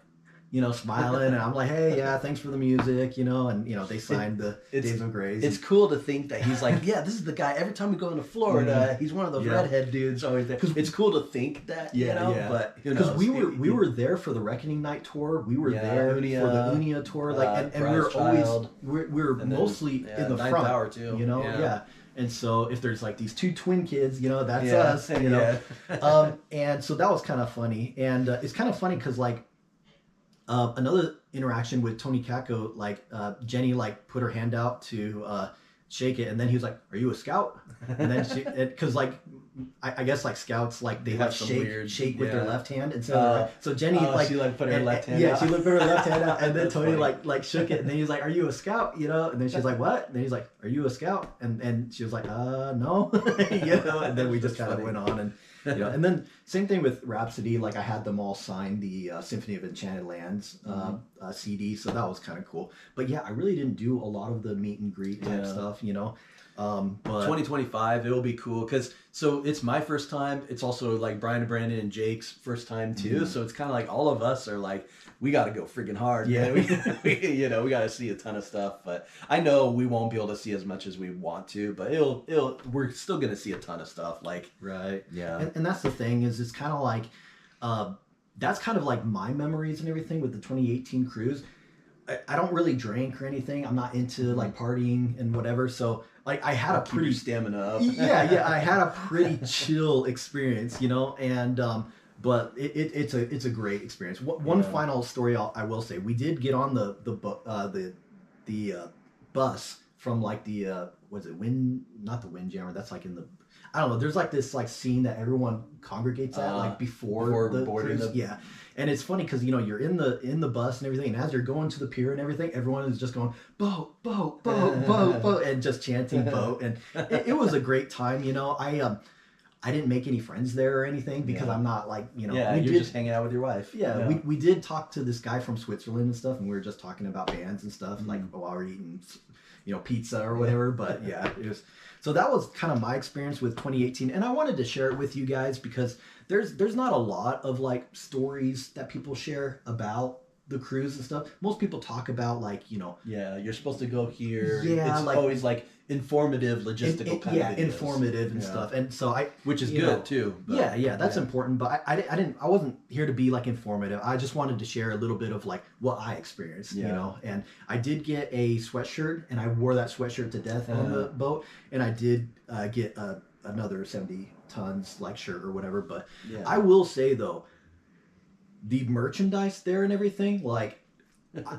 you know, smiling, and I'm like, hey, yeah, thanks for the music, you know, and you know, they signed the Days of Grays. It's cool to think that he's like, yeah, this is the guy. Every time we go into Florida, he's one of those redhead dudes always there. It's cool to think that, you know, but because we were there for the Reckoning Night tour, we were there for the Unia tour, like, and we were always we were mostly in the front, hour too, you know, And so if there's like these two twin kids, you know, that's us, you know, and so that was kind of funny, and it's kind of funny because like. Another interaction with Tony Kako, like Jenny like put her hand out to shake it, and then he was like, "Are you a scout?" And then she, because like I guess like scouts like they like shake with their left hand, and so so Jenny like she like put her left hand out. she put her left hand out, and then Tony like shook it, and then he was like, "Are you a scout?" You know, and then she's like, "What?" And then he's like, "Are you a scout?" And she was like, no, you know, and then we just kind of went on and. You know, and then same thing with Rhapsody. Like I had them all sign the Symphony of Enchanted Lands CD, so that was kind of cool. But yeah, I really didn't do a lot of the meet and greet type stuff. You know, but 2025 it will be cool because so it's my first time. It's also like Brian and Brandon and Jake's first time too. So it's kind of like all of us are like. We got to go freaking hard. Yeah, we you know, we got to see a ton of stuff. But I know we won't be able to see as much as we want to. But we're still gonna see a ton of stuff. Like and that's the thing is it's kind of like that's kind of like my memories and everything with the 2018 cruise. I don't really drink or anything. I'm not into like partying and whatever. So like I had a pretty stamina up. I had a pretty chill experience, you know, and. But it's a great experience. One final story I will say: we did get on the bus from like the was it not the Windjammer? That's like in the I don't know. There's like this like scene that everyone congregates at like before the cruise. And it's funny because you know you're in the bus and everything, and as you're going to the pier and everything, everyone is just going boat, boat, boat, boat, boat, and just chanting boat, and it was a great time. You know, I didn't make any friends there or anything because I'm not like, you know. Yeah, you're just hanging out with your wife. Yeah, we did talk to this guy from Switzerland and stuff, and we were just talking about bands and stuff, like while we're eating, you know, pizza or whatever. But yeah, it was. So that was kind of my experience with 2018, and I wanted to share it with you guys because there's not a lot of like stories that people share about the cruise and stuff. Most people talk about like, you know. Yeah, you're supposed to go here. Yeah, it's like, always like informative, logistical kind of videos. Informative and stuff. And so which is good too. But, that's important. But I wasn't here to be like informative. I just wanted to share a little bit of like what I experienced, you know. And I did get a sweatshirt, and I wore that sweatshirt to death on the boat. And I did get another 70 tons like shirt or whatever. But I will say though, the merchandise there and everything, like.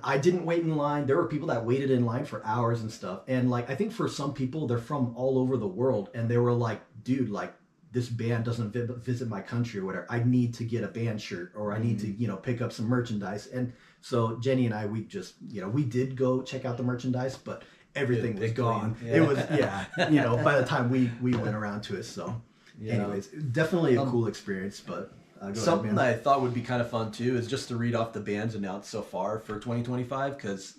I didn't wait in line. There were people that waited in line for hours and stuff. And like, I think for some people, they're from all over the world. And they were like, dude, like this band doesn't visit my country or whatever. I need to get a band shirt or I need to, you know, pick up some merchandise. And so Jenny and I, we just, you know, we did go check out the merchandise, but everything was gone. Yeah. It was, by the time we went around to it. So anyways, definitely a cool experience, but something I thought would be kind of fun too is just to read off the bands announced so far for 2025, because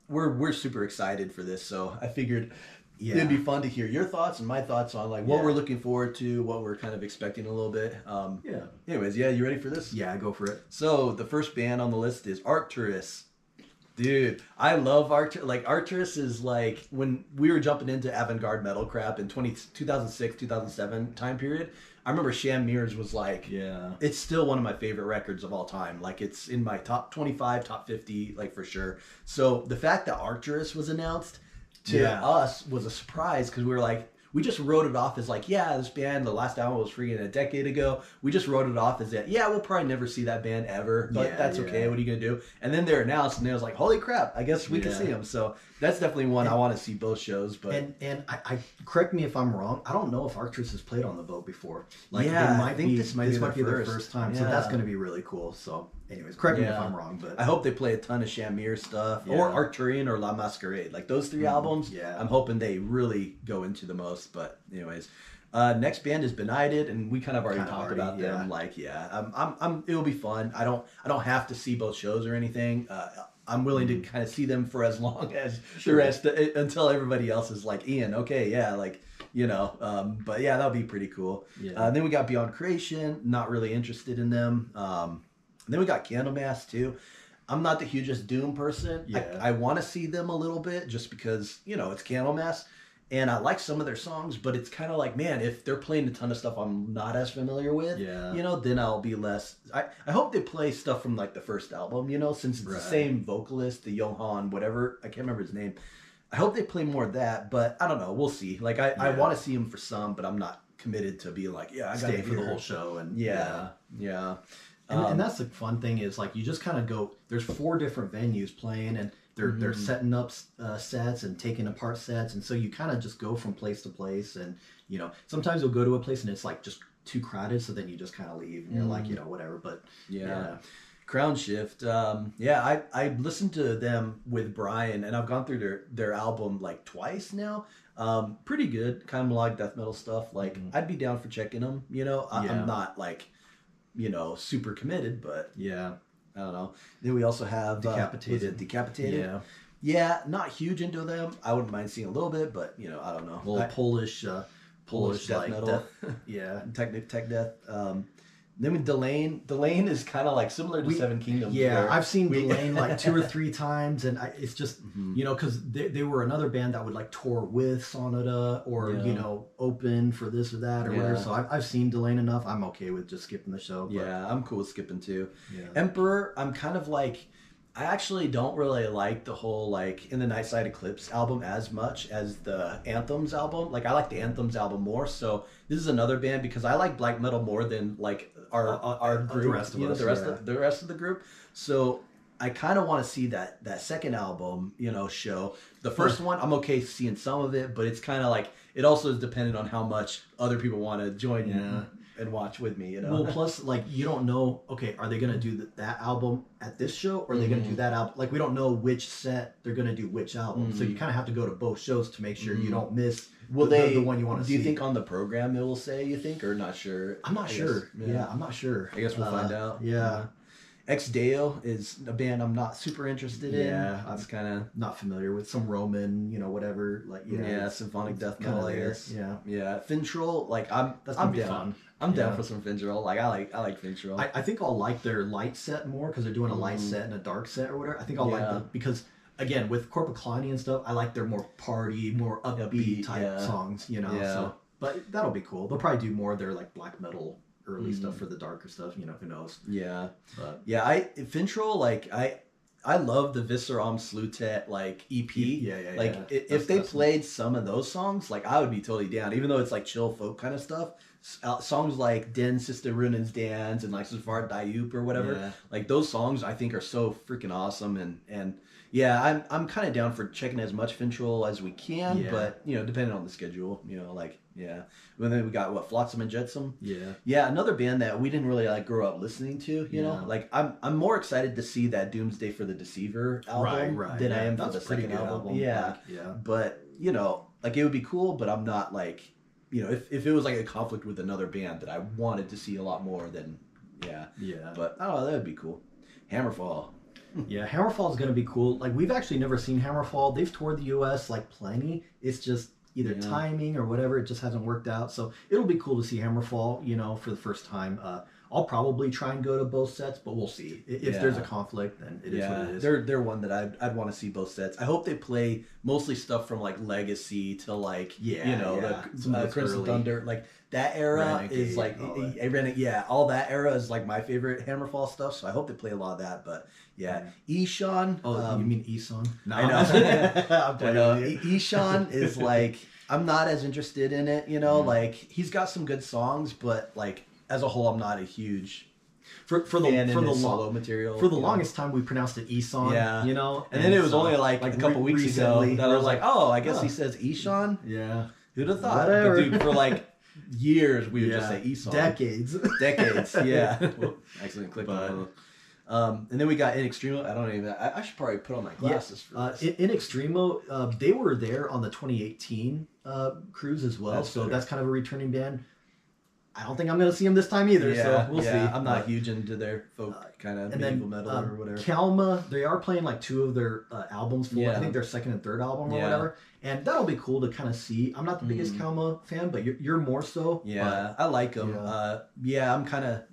we're super excited for this. So I figured it'd be fun to hear your thoughts and my thoughts on like what we're looking forward to, what we're kind of expecting a little bit. Anyways, you ready for this? Yeah, go for it. So the first band on the list is Arcturus. Dude, I love Arcturus. Like, Arcturus is like, when we were jumping into avant-garde metal crap in 2006, 2007 time period, I remember Sham Mirrors was like, it's still one of my favorite records of all time. Like, it's in my top 25, top 50, like, for sure. So the fact that Arcturus was announced to us was a surprise, because we were like, we just wrote it off as like, this band, the last album was freaking a decade ago. We just wrote it off as that, we'll probably never see that band ever, but that's okay. What are you going to do? And then they're announced, and it was like, holy crap, I guess we can see them. So that's definitely one I want to see both shows. But and I correct me if I'm wrong, I don't know if Arcturus has played on the boat before. Like, I think this might be their first time. So that's going to be really cool. So anyways, correct me if I'm wrong, but I hope they play a ton of Shamir stuff, or Arcturian, or La Masquerade. Like, those three albums, I'm hoping they really go into the most. But anyways, next band is Benighted, and we kind of already talked about them. Like, it'll be fun. I don't have to see both shows or anything. I'm willing to kind of see them for as long as the rest, until everybody else is like, Ian, okay, but that'll be pretty cool. Then we got Beyond Creation, not really interested in them. Then we got Candlemass too. I'm not the hugest Doom person. I want to see them a little bit, just because, it's Candlemass, and I like some of their songs, but it's kind of like, man, if they're playing a ton of stuff I'm not as familiar with, then I'll be less. I hope they play stuff from like the first album, since it's the same vocalist, the Johan, whatever, I can't remember his name. I hope they play more of that, but I don't know. We'll see. Like, I want to see them for some, but I'm not committed to be like, I stay for the whole show. And and that's the fun thing is, like, you just kind of go, there's 4 different venues playing, and they're setting up sets and taking apart sets, and so you kind of just go from place to place, and sometimes you'll go to a place and it's like just too crowded, so then you just kind of leave and you're like, whatever. But Crown Shift, I listened to them with Brian, and I've gone through their album like twice now. Pretty good, kind of melodic death metal stuff. Like, I'd be down for checking them. I'm not like super committed, but I don't know. Then we also have Decapitated. Yeah, not huge into them. I wouldn't mind seeing a little bit, but I don't know. A little Polish death like metal. Tech death. Then with Delane is kind of like similar to Seven Kingdoms. Yeah, I've seen Delane like 2 or 3 times, and it's just because they were another band that would like tour with Sonata, or open for this or that or whatever. So I've seen Delane enough. I'm okay with just skipping the show. But I'm cool with skipping too. Emperor, I'm kind of like, I actually don't really like the whole like In the Night Side Eclipse album as much as the Anthems album. Like, I like the Anthems album more. So this is another band, because I like black metal more than like our group, the rest of us, the rest of the group. So I kind of want to see that second album, show. The first one, I'm okay seeing some of it, but it's kind of like, it also is dependent on how much other people want to join and watch with me, Well, plus, like, you don't know, okay, are they going to do that album at this show, or are they going to do that album? Like, we don't know which set they're going to do which album. So you kind of have to go to both shows to make sure you don't miss the one you want to see. Do you think on the program it will say, or not sure? I'm not sure. I'm not sure. I guess we'll find out. Ex Deo is a band I'm not super interested in. I'm kind of not familiar with. Some Roman, whatever. Like, symphonic death metal, I guess. Fintroll, like, that's I'm down. Fun. I'm down for some Fintroll. Like, I like Fintroll. I think I'll like their light set more, because they're doing a light set and a dark set or whatever. I think I'll like them, because again, with Corpiclani and stuff, I like their more party, more upbeat type songs. So, but that'll be cool. They'll probably do more of their like black metal early stuff for the darker stuff, who knows. Fintroll, like, I love the Visser Om Slutet like EP. If they played some of those songs, like, I would be totally down, even though it's like chill folk kind of stuff. Songs like Den Sister Runens Dance and like Safar Dayup or whatever, like, those songs I think are so freaking awesome, and I'm kind of down for checking as much Fintroll as we can, but depending on the schedule, like, Yeah. And then we got what, Flotsam and Jetsam. Yeah. Yeah, another band that we didn't really like grow up listening to. You know, like I'm more excited to see that Doomsday for the Deceiver album than I am for the second album. Yeah. Like, yeah. But you know, like it would be cool, but I'm not like, you know, if it was like a conflict with another band that I wanted to see a lot more, then yeah. Yeah. But I don't know, that would be cool. Hammerfall. Yeah, Hammerfall is going to be cool. Like, we've actually never seen Hammerfall. They've toured the U.S. like plenty. It's just either timing or whatever. It just hasn't worked out. So it'll be cool to see Hammerfall, you know, for the first time. I'll probably try and go to both sets, but we'll see. If there's a conflict, then it is what it is. They're one that I'd want to see both sets. I hope they play mostly stuff from like Legacy to like you know the Crimson Thunder, like that era Renegade, is like all that era is like my favorite Hammerfall stuff. So I hope they play a lot of that. But Eshan. Oh, you mean Eson? No, I know. Eshan is like, I'm not as interested in it. You know, like he's got some good songs, but like as a whole, I'm not a huge for the solo material. For the longest time, we pronounced it Eson. You know, and then it was only like a couple weeks ago that I was like, oh, I guess he says Eshan. Yeah, who'd have thought? But dude, for like years, we would just say Eson. Decades. Yeah. Well, accidentally clicked on it. And then we got In Extremo. I don't even. I should probably put on my glasses for this. In Extremo, they were there on the 2018 cruise as well. That's kind of a returning band. I don't think I'm going to see them this time either, so we'll see. I'm not huge into their folk kind of medieval metal or whatever. Kalma, they are playing like 2 of their albums for, I think their second and third album or whatever. And that'll be cool to kind of see. I'm not the biggest Kalma fan, but you're more so. Yeah, I like them. I'm kind of,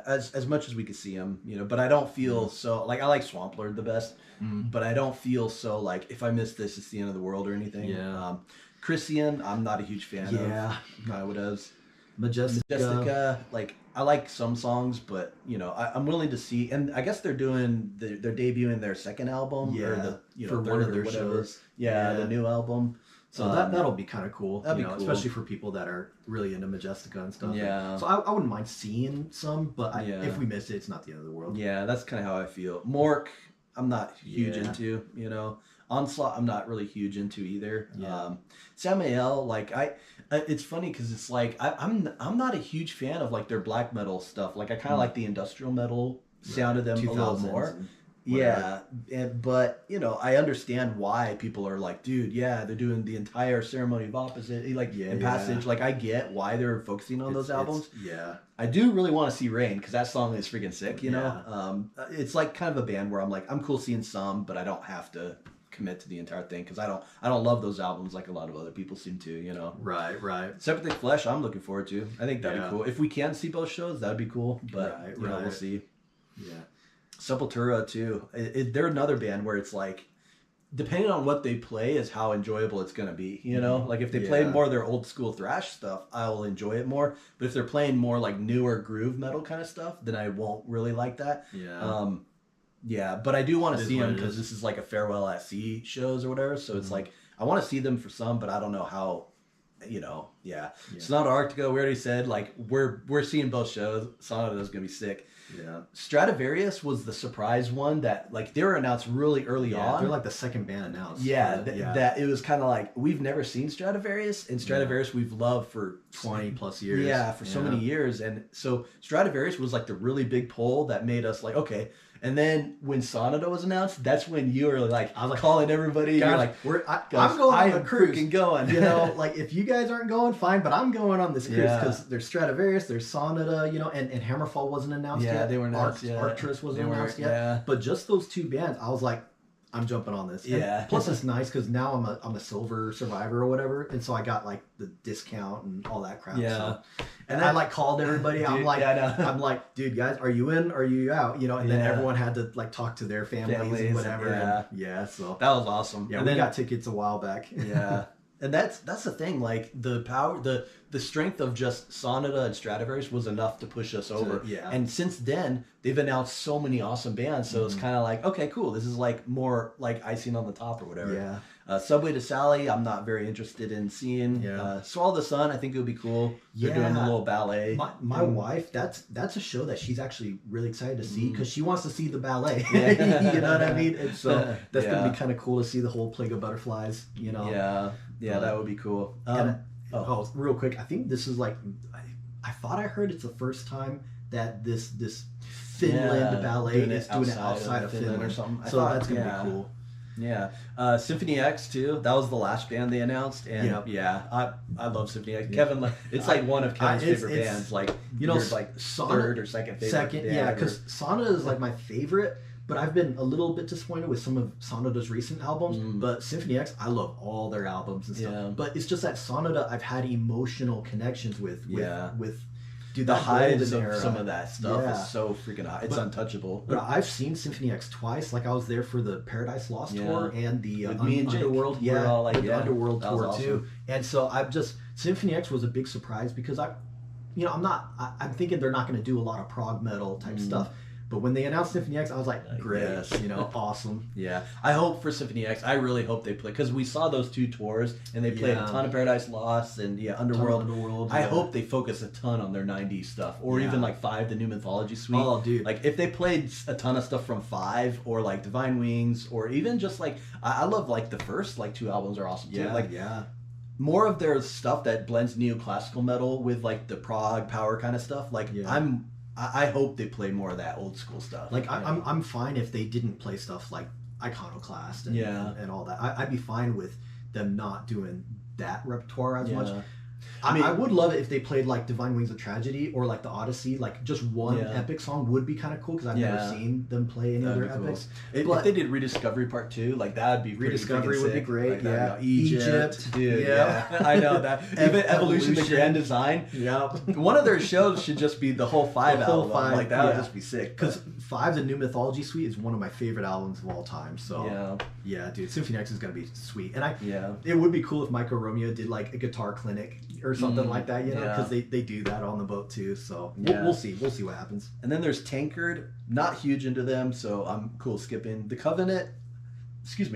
as much as we could see them, you know, but I don't feel so, like I like Swamp Lord the best, but I don't feel so like if I miss this, it's the end of the world or anything. Yeah. Christian, I'm not a huge fan of. Nowadays. Majestica, like I like some songs, but you know I'm willing to see, and I guess they're debuting their second album or for one of their shows. The new album. So that'll be kind of cool. That'd be cool, especially for people that are really into Majestica and stuff. Yeah. So I wouldn't mind seeing some, but if we miss it, it's not the end of the world. Yeah, that's kind of how I feel. Mork, I'm not huge into. You know, Onslaught, I'm not really huge into either. Yeah. Samael, like it's funny because it's like I'm not a huge fan of like their black metal stuff. Like I kind of like the industrial metal sound of them a little more. But you know, I understand why people are like, dude, they're doing the entire Ceremony of Opposite, like in Passage. Like I get why they're focusing on those albums. I do really want to see Rain because that song is freaking sick. You know, it's like kind of a band where I'm like, I'm cool seeing some, but I don't have to commit to the entire thing because I don't love those albums like a lot of other people seem to, you know. Right. Septic Flesh, I'm looking forward to. I think that'd be cool. If we can see both shows, that'd be cool. But you know, we'll see. Yeah. Sepultura too. They're another band where it's like, depending on what they play is how enjoyable it's gonna be. You know, like if they play more of their old school thrash stuff, I'll enjoy it more. But if they're playing more like newer groove metal kind of stuff, then I won't really like that. But I do want to see them because this is like a farewell at sea shows or whatever. So it's like I want to see them for some, but I don't know how. You know, Sonata Arctica, we already said like we're seeing both shows. Sonata is gonna be sick. Yeah. Stradivarius was the surprise one that like they were announced really early on. They're like the second band announced. That it was kind of like we've never seen Stradivarius, and Stradivarius we've loved for 20 plus years. Yeah, for so many years, and so Stradivarius was like the really big pull that made us like okay. And then when Sonata was announced, that's when you were like, I was like calling everybody. Guys, you're like, I'm going on a cruise. Going. You know, like if you guys aren't going, fine, but I'm going on this cruise because there's Stradivarius, there's Sonata, you know, and Hammerfall wasn't announced yet. Yeah, they were announced yet. Arcturus wasn't announced yet. Yeah. But just those 2 bands, I was like, I'm jumping on this. And plus, it's nice because now I'm a silver survivor or whatever, and so I got like the discount and all that crap. Yeah. So, and I like called everybody. Dude, I'm like, dude, guys, are you in? Are you out? You know, and then everyone had to like talk to their families and whatever. So that was awesome. Yeah, and we got tickets a while back. And that's the thing. Like the power, the strength of just Sonata and Stradivarius was enough to push us over. And since then, they've announced so many awesome bands. So it's kind of like, okay, cool. This is like more like icing on the top or whatever. Subway to Sally, I'm not very interested in seeing. Swallow the Sun, I think it would be cool. They're doing a little ballet. My wife, that's a show that she's actually really excited to see because she wants to see the ballet. You know what I mean? And so that's gonna be kind of cool to see the whole Plague of Butterflies. You know. Yeah, that would be cool. Oh, real quick, I think this is like, I thought I heard it's the first time that this Finland ballet is doing it outside of Finland or something. So that's gonna be cool. Yeah, Symphony X too. That was the last band they announced, and I love Symphony X. Kevin, it's like one of Kevin's favorite bands. Like like third or second favorite. Because Sonata is like my favorite. But I've been a little bit disappointed with some of Sonata's recent albums. But Symphony X, I love all their albums and stuff. Yeah. But it's just that Sonata I've had emotional connections with dude, the highs of some of that stuff is so freaking high. It's untouchable. But I've seen Symphony X twice. Like I was there for the Paradise Lost tour and the Underworld. Yeah, all like, the Underworld tour too. And so Symphony X was a big surprise because I'm thinking they're not going to do a lot of prog metal type stuff. But when they announced Symphony X, I was like, great, awesome. Yeah. I hope for Symphony X, I really hope they play, because we saw those 2 tours, and they played a ton of Paradise Lost and Underworld. I hope they focus a ton on their 90s stuff, or even like 5, the New Mythology Suite. Oh, dude. Like, if they played a ton of stuff from 5, or like Divine Wings, or even just like, I love like the first like 2 albums are awesome too. More of their stuff that blends neoclassical metal with like the prog power kind of stuff. Like, I hope they play more of that old school stuff. Like I'm fine if they didn't play stuff like Iconoclast and all that. I'd be fine with them not doing that repertoire as much. I would love it if they played like Divine Wings of Tragedy or like the Odyssey, like just one epic song would be kind of cool because I've never seen them play any of their epics. If they did Rediscovery Part 2, like that would be Rediscovery would be great. Like Egypt, dude. Yeah, I know that. Even Evolution, the Grand Design. Yeah, one of their shows should just be the whole 5 album. Like that would just be sick. Because 5, the New Mythology Suite, is one of my favorite albums of all time. So yeah, dude, Symphony X is gonna be sweet, and it would be cool if Michael Romeo did like a guitar clinic or something like that, because they do that on the boat too. So we'll see what happens. And then there's Tankard. Not huge into them, so I'm cool skipping. The Covenant,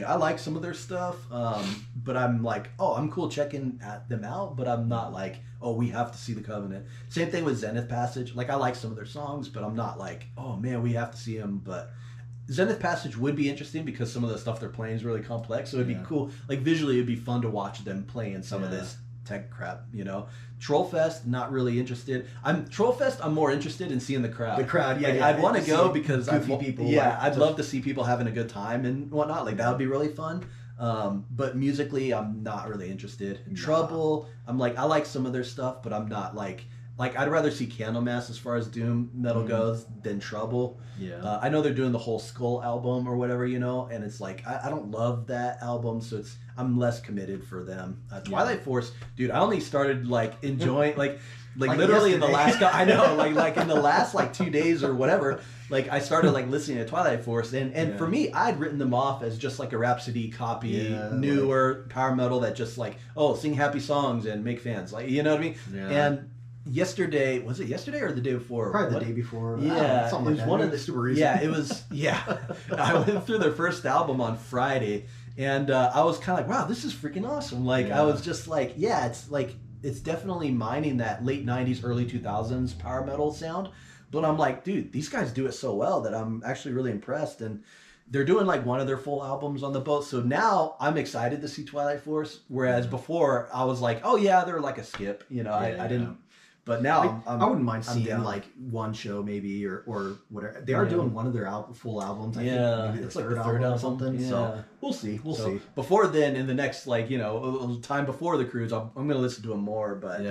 I like some of their stuff, but I'm like, I'm cool checking them out, but I'm not like, we have to see the Covenant. Same thing with Zenith Passage. Like, I like some of their songs, but I'm not like, oh man, we have to see them. But Zenith Passage would be interesting because some of the stuff they're playing is really complex, so it'd be cool. Like, visually, it'd be fun to watch them playing some of this tech crap, Trollfest, not really interested. Trollfest, I'm more interested in seeing the crowd. I'd want to go because I'd love to see people having a good time and whatnot. Like, that would be really fun. But musically, I'm not really interested. Trouble, I'm like, I like some of their stuff, but I'm not like I'd rather see Candlemass as far as doom metal goes than Trouble. I know they're doing the whole Skull album or whatever, and it's like I don't love that album, so I'm less committed for them. Twilight Force, dude, I only started like enjoying like literally yesterday. In the last I know like in the last like 2 days or whatever, like I started like listening to Twilight Force, and for me, I'd written them off as just like a Rhapsody copy, newer power metal that just like sing happy songs and make fans, like, you know what I mean? And yesterday, was it yesterday or the day before? Probably the day before. Yeah, it was one of the super recent. Yeah, it was. I went through their first album on Friday, and I was kind of like, wow, this is freaking awesome. Like, I was just like, it's definitely mining that late 90s, early 2000s power metal sound. But I'm like, dude, these guys do it so well that I'm actually really impressed. And they're doing like one of their full albums on the boat. So now I'm excited to see Twilight Force. Whereas before I was like, oh yeah, they're like a skip. I didn't. But now I wouldn't mind seeing like one show maybe or whatever. They are doing one of their full albums. I think maybe it's like the third album or something. Yeah. So we'll see. We'll see. Before then, in the next time before the cruise, I'm going to listen to them more. But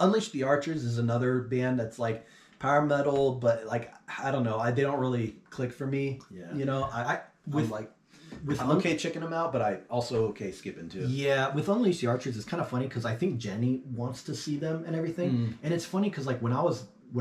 Unleash the Archers is another band that's like power metal, but like I don't know, they don't really click for me. I'm okay checking them out, but I also okay skipping too. Yeah, with Unleash the Archers, it's kind of funny because I think Jenny wants to see them and everything. And it's funny because like when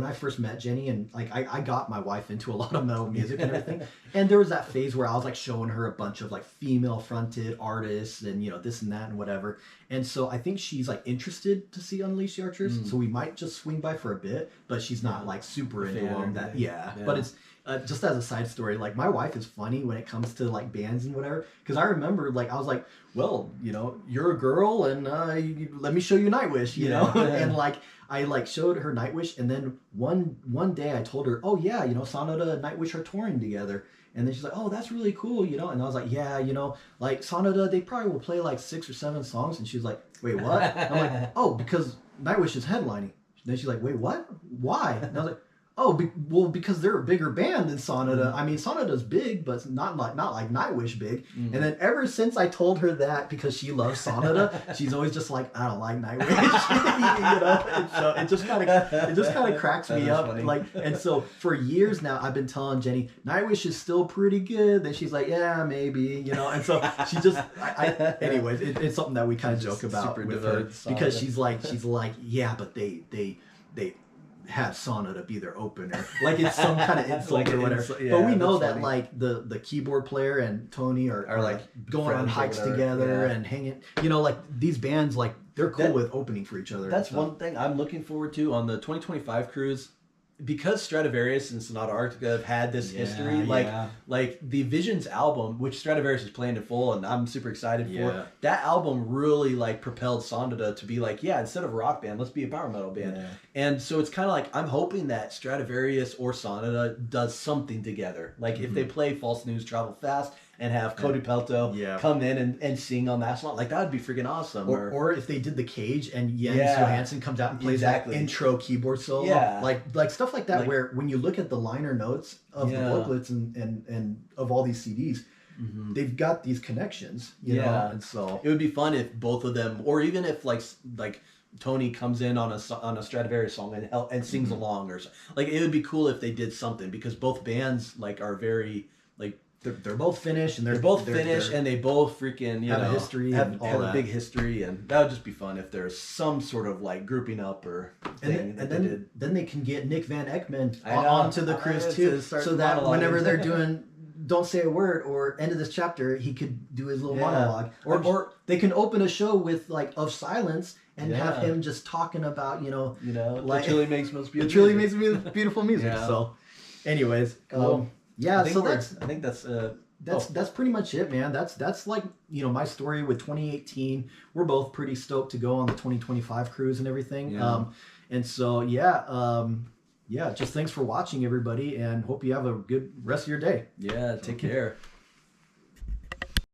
I first met Jenny, and like I got my wife into a lot of metal music and everything, and there was that phase where I was like showing her a bunch of like female fronted artists and this and that and whatever. And so I think she's like interested to see Unleash the Archers. So we might just swing by for a bit, but she's not like super into them. But it's just as a side story, like my wife is funny when it comes to like bands and whatever, because I remember like I was like, well, you're a girl and let me show you Nightwish, and like I like showed her Nightwish, and then one day I told her, oh yeah, Sanada and Nightwish are touring together. And then she's like, oh, that's really cool, And I was like, yeah, like Sanada, they probably will play like 6 or 7 songs. And she was like, wait, what? And I'm like, oh, because Nightwish is headlining. Then she's like, wait, what? Why? And I was like, oh, well, because they're a bigger band than Sonata. I mean, Sonata's big, but not like Nightwish big. And then ever since I told her that, because she loves Sonata, she's always just like, I don't like Nightwish. And so it just kind of cracks me up. Funny. Like, and so for years now, I've been telling Jenny, Nightwish is still pretty good. Then she's like, yeah, maybe, And so she just, anyways, it's something that we kind of joke about with her because she's like, yeah, but they have Sonata be their opener, like it's some kind of insult like or whatever. But we know that funny. Like the keyboard player and Tony are like going on hikes together and hanging. Like these bands, like they're cool with opening for each other. That's one thing I'm looking forward to on the 2025 cruise. Because Stradivarius and Sonata Arctica have had this history, like the Visions album, which Stradivarius is playing in full, and I'm super excited for. That album really like propelled Sonata to be like, instead of a rock band, let's be a power metal band. And so it's kind of like I'm hoping that Stradivarius or Sonata does something together. Like if they play False News, Travel Fast, and have Cody Pelto come in and sing on that song. Like, that would be freaking awesome. Or if they did The Cage and Jens Johansson comes out and plays that intro keyboard solo. Like stuff like that, where when you look at the liner notes of the booklets and of all these CDs, they've got these connections, you know? And so it would be fun if both of them, or even if like Tony comes in on a Stradivarius song and sings along, or like it would be cool if they did something, because both bands like are very like they're both Finnish, and they're both Finnish, and they both freaking have a history, have a big history, and that would just be fun if there's some sort of like grouping up or thing. Then they can get Nick Van Ekman onto the cruise too, so that whenever they're doing Don't Say a Word or End of This Chapter, he could do his little monologue, or they can open a show with like Of Silence and have him just talking about like it truly makes most beautiful. It truly makes beautiful music. So, anyways, cool. I think that's pretty much it, man. That's like, my story with 2018. We're both pretty stoked to go on the 2025 cruise and everything. And so just thanks for watching, everybody, and hope you have a good rest of your day. Yeah, take care.